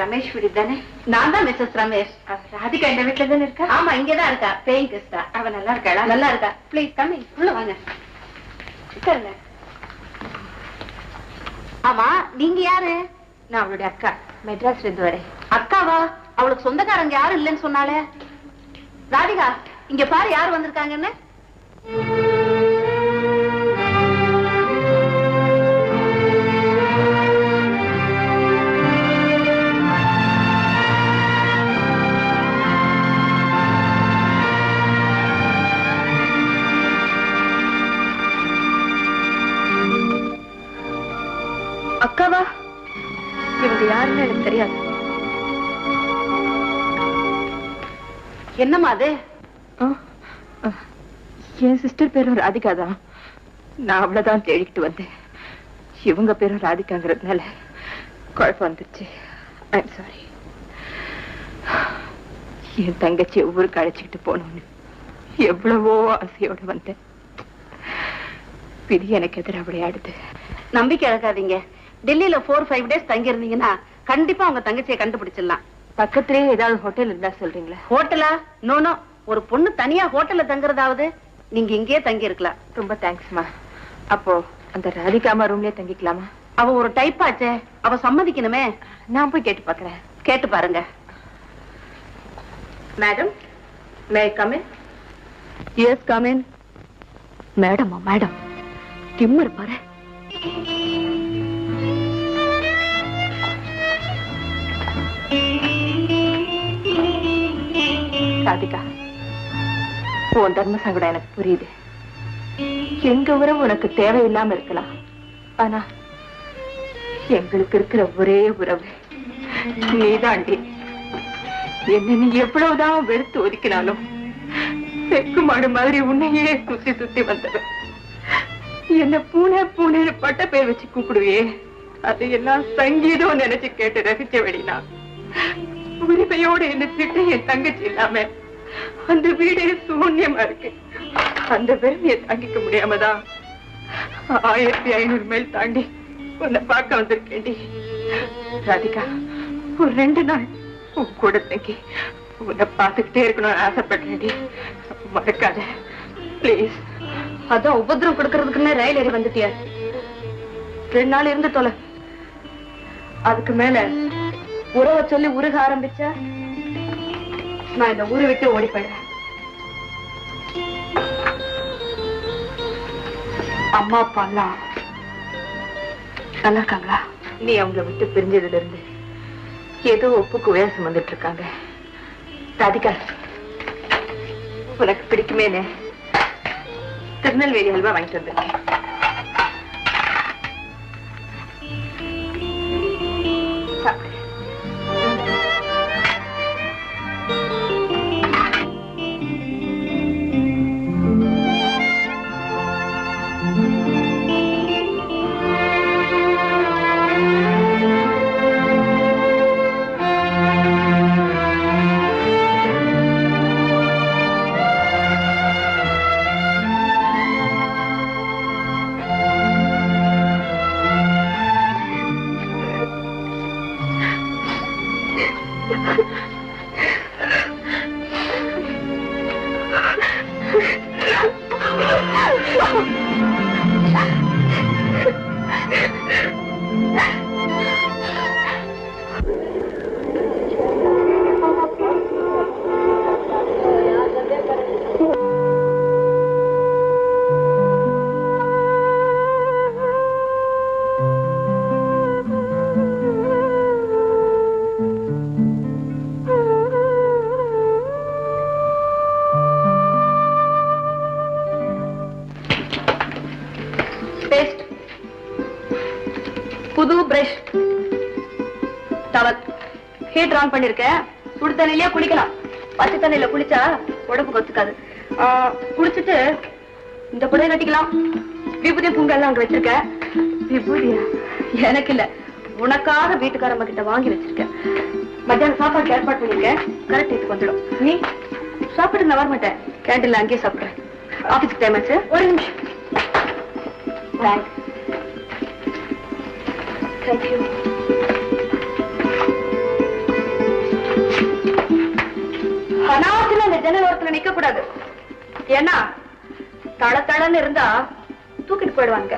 ரமேஸ்வரி தானே? நான் தான் மிஸ்ஸஸ் ரமேஷ். ராதிகா இந்த வீட்டுல தானே இருக்கா? ஆமா, இங்கதான் இருக்கா. பேயிங் கெஸ்டா. அவ நல்லா இருக்காளா? நல்லா இருக்கா. Please come in. உள்ள வாங்க. உட்காருங்க. ஆமா, நீங்க யாரு? நான் அவளுடைய அக்கா. மெட்ராஸ்ல இருந்து வரேன். அக்காவா? அவளுக்கு சொந்தக்காரங்க யாரும் இல்லைன்னு சொன்னாலே. ராதிகா, இங்க பாரு யாரு வந்திருக்காங்கன்னு. அக்காவா? இவங்க யாருன்னு எனக்கு தெரியாது. என்னம்மா அது? என் சிஸ்டர் பேரும் ராதிகா தான். நான் அவ்வளவுதான் தேடிக்கிட்டு வந்தேன். இவங்க பேரும் ராதிகாங்கிறதுனால குழப்பம் வந்துருச்சு. I'm sorry. என் தங்கச்சி ஊருக்கு அழைச்சிக்கிட்டு போனோன்னு எவ்வளவோ ஆசையோட வந்தேன். விதி எனக்கு எதிராக விளையாடுது. நம்பிக்கை இழக்காதீங்க. டெல்லியில 4-5 டேஸ் தங்கி இருந்தீங்கன்னா கண்டிப்பா உங்க தங்கச்சியை கண்டுபிடிச்சிடலாம். பக்கத்திலேயே ஏதாவது ஹோட்டல் இருந்தா சொல்றீங்களா? ஹோட்டலா? நோ. ஒரு பொண்ணு தனியா ஹோட்டல்ல தங்குறதாவது. நீங்க இங்கேயே தங்கி இருக்கலாம். ரொம்ப தேங்க்ஸ்மா. அப்போ அந்த ராதிகாமா ரூம்லயே தங்கிக்கலாமா? அவ ஒரு டைப் ஆச்சே, அவ சம்மதிக்கணுமே. நான் போய் கேட்டு பாக்குறேன். கேட்டு பாருங்க. Madam, may I come in? Yes, come in. மேடமா? மேடம் திம்மர் பாரு. ராதிகா, உன் தர்ம சங்கடம் எனக்கு புரியுது. எங்க உறவு உனக்கு தேவையில்லாம இருக்கலாம். ஆனா எங்களுக்கு இருக்கிற ஒரே உறவு நீதாண்டி. என்ன நீ எவ்வளவுதான் வெறுத்து ஒதுக்கினாலும் செக்கு மாடு மாதிரி உன்னையே சுத்தி சுத்தி வந்தது. என்ன பூனை பூனைன்னு பட்ட பேர் வச்சு கூப்பிடுவே, அது எல்லாம் சங்கீதம் நினைச்சு கேட்டு ரசிச்ச வெடினா. உரிமையோடு என்ன திட்ட என் தங்கச்சி இல்லாம அந்த வீடே சூன்யமா இருக்கு. அந்த பெருமையை தாங்கிக்க முடியாமதான் 1500 மைல் தாண்டி உன்னை பார்க்க வந்திருக்கேன்டி. ராதிகா, ஒரு 2 நாள் உன் கூட தங்கி உன்னை பார்த்துக்கிட்டே இருக்கணும்னு ஆசைப்படுறேன்டி. மறக்காத பிளீஸ். அதான் உபதிரம் கொடுக்கறதுக்குன்னு ரயில் ஏறி வந்துட்டியா? 2 நாள் இருந்து தொலை. அதுக்கு மேல உறவை சொல்லி உருக ஆரம்பிச்சா நான் இந்த ஊரை விட்டு ஓடி போயிடுறேன். அம்மா அப்பா எல்லாம் நல்லா இருக்காங்களா? நீ அவங்களை விட்டு பிரிஞ்சதுல இருந்து ஏதோ ஒப்புக்கு உயரம் வந்துட்டு இருக்காங்க. ராதிகா, உனக்கு பிடிக்குமேனே திருநெல்வேலி அல்வா வாங்கிட்டு வந்திருக்கேன். சாப்பிடு. புது பிரஷ், டவல், ஹீட் ஆன் பண்ணிருக்கேன். சுடு தண்ணியிலேயே குளிக்கலாம். பச்சை தண்ணியில குளிச்சா உடம்புக்கு ஒத்துக்காது. குளிச்சுட்டு இந்த புடவை கட்டிக்கலாம். விபூதி பூங்கெல்லாம் அங்க வச்சிருக்கேன். விபூதியா? எனக்கு இல்ல, உனக்காக வீட்டுக்காரம்மா கிட்ட வாங்கி வச்சிருக்கேன். மத்தியானம் சாப்பாடு ஏற்பாடு பண்ணிருக்கேன். கரெக்ட் டைத்துக்கு வந்துடும். நீ சாப்பிட்டு நான் வரமாட்டேன். கேண்டீன்ல அங்கேயே சாப்பிடுறேன். ஆபீஸ்க்கு டைம் ஆச்சு. ஒரு நிமிஷம். தேங்க்ஸ். Thank you. அனாவசியமா இந்த ஜன்னல் ஓரத்துல நிக்க கூடாது. ஏன்னா தளன்னு இருந்தா தூக்கிட்டு போயிடுவாங்க.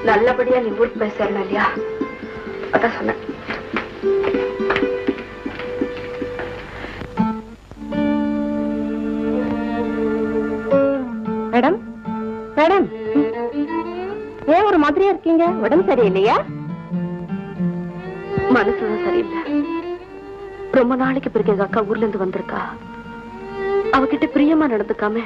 நல்லபடியா நீ ஊருக்கு போய் சேரணும் இல்லையா? அதான் சொன்னேன். மேடம் மேடம், ஏன் ஒரு மாதிரியா இருக்கீங்க? உடம்பு சரியில்லையா? மனசுதான் சரியில்லை. ரொம்ப நாளைக்கு பிறகு எங்க அக்கா ஊர்ல இருந்து வந்திருக்கா. அவகிட்ட பிரியமா நடந்துக்காம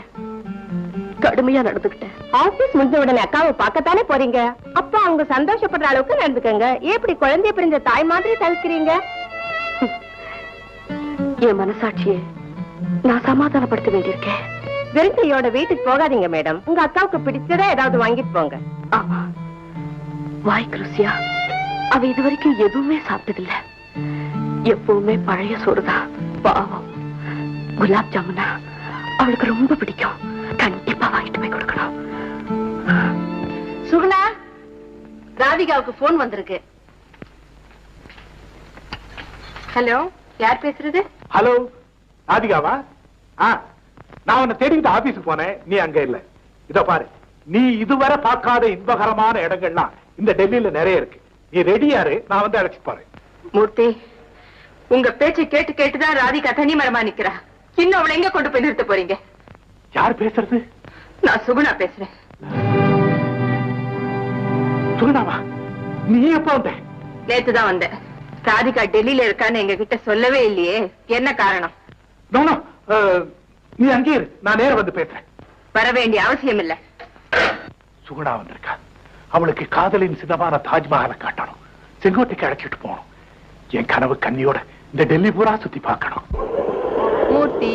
கடுமையா நடந்துக்கிட்டேன். ஆபீஸ் முடிஞ்ச உடனே அக்காவை பார்க்கத்தானே போறீங்க. அப்ப அவங்க சந்தோஷப்படுற அளவுக்கு நடந்துக்கங்க. எப்படி குழந்தைய பிரிஞ்ச தாய் மாதிரி தவிக்கிறீங்க? என் மனசாட்சியை நான் சமாதானப்படுத்த வேண்டியிருக்கேன். வெறுங்கையோட வீட்டுக்கு போகாதீங்க மேடம். உங்க அக்காவுக்கு பிடிச்சதா ஏதாவது வாங்கிட்டு போங்க. ஆமா, வாய்க்கு ருசியா அவ இதுவரைக்கும் எதுவுமே சாப்பிட்டதில்லை. எப்பவுமே பழைய சோறுதான். பாவம், குலாப் ஜாமுனா அவளுக்கு ரொம்ப பிடிக்கும். கண்டிப்பா வாங்கிட்டு போய் கொடுக்கணும். சுகுணா, ராதிகாவுக்கு போன் வந்திருக்கு. ஹலோ, யார் பேசுறது? ஹலோ, ராதிகாவா? நான் உன்னை தேடிக்கிட்டு ஆபீஸுக்கு போனேன். நீ அங்க இல்ல. இத பாரு, நீ இதுவரை பார்க்காத இன்பகரமான இடங்கள்லாம் இந்த டெல்லியில நிறைய இருக்கு. நீ ரெடியாரு, நான் வந்து அழைச்சு போறேன். மூர்த்தி, உங்க பேச்சை கேட்டு கேட்டுதான் ராதிகா தனி மரமா நிக்கிறா. இன்னும் அவளை எங்க கொண்டு போய் நிறுத்த போறீங்க? யார் பேசுறது? நான் சுகுணா பேசுறேன். சுகுணாவா? நீ எப்ப வந்த? நேத்துதான் வந்தேன். ராதிகா டெல்லியில இருக்கான்னு எங்க கிட்ட சொல்லவே இல்லையே, என்ன காரணம்? நீ அங்கே இரு, நான் நேர வந்து பேசுறேன். வர வேண்டிய அவசியம் இல்ல. சுகுணா வந்திருக்கா. அவளுக்கு காதலின் சிதமான தாஜ்மஹாலை காட்டணும். செங்கோட்டைக்கு அழைச்சிட்டு போகணும். என் கனவு கண்ணியோட இந்த டெல்லி பூரா சுத்தி பார்க்கணும். மூர்த்தி,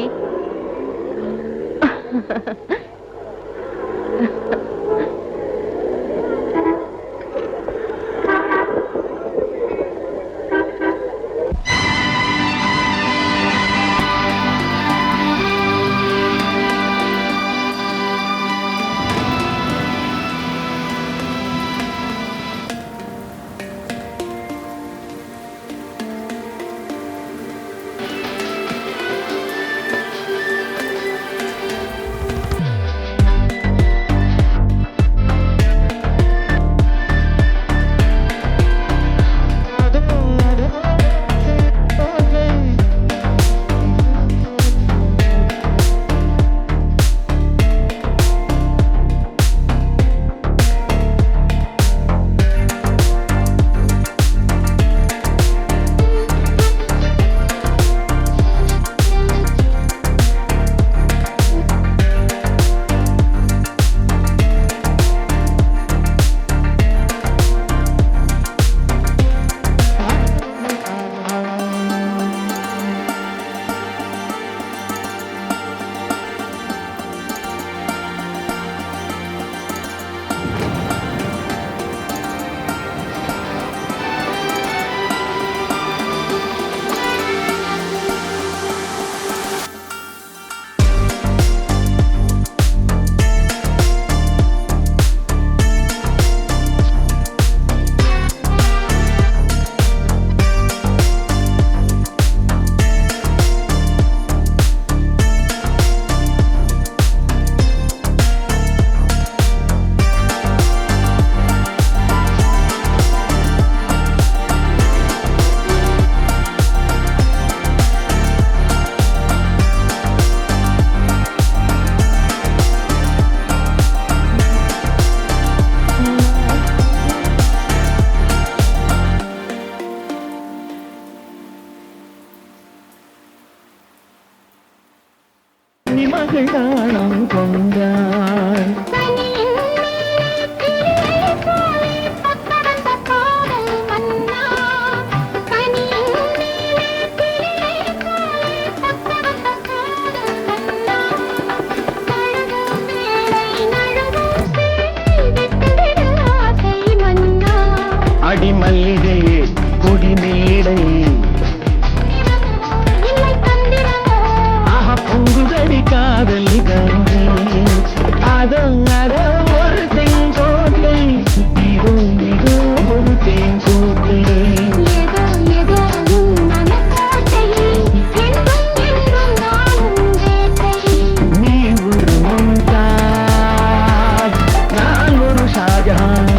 ஷாஜஹான்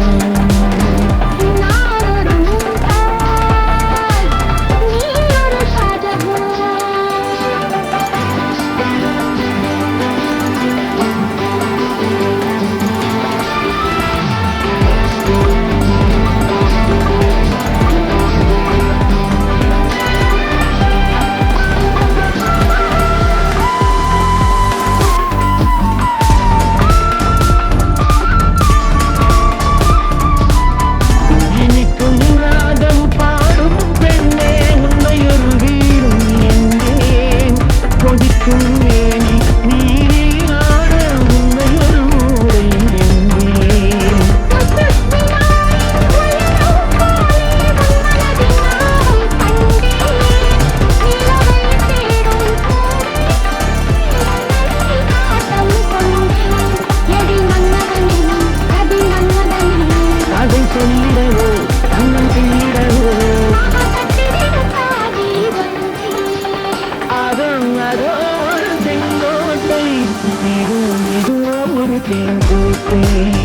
Thank you.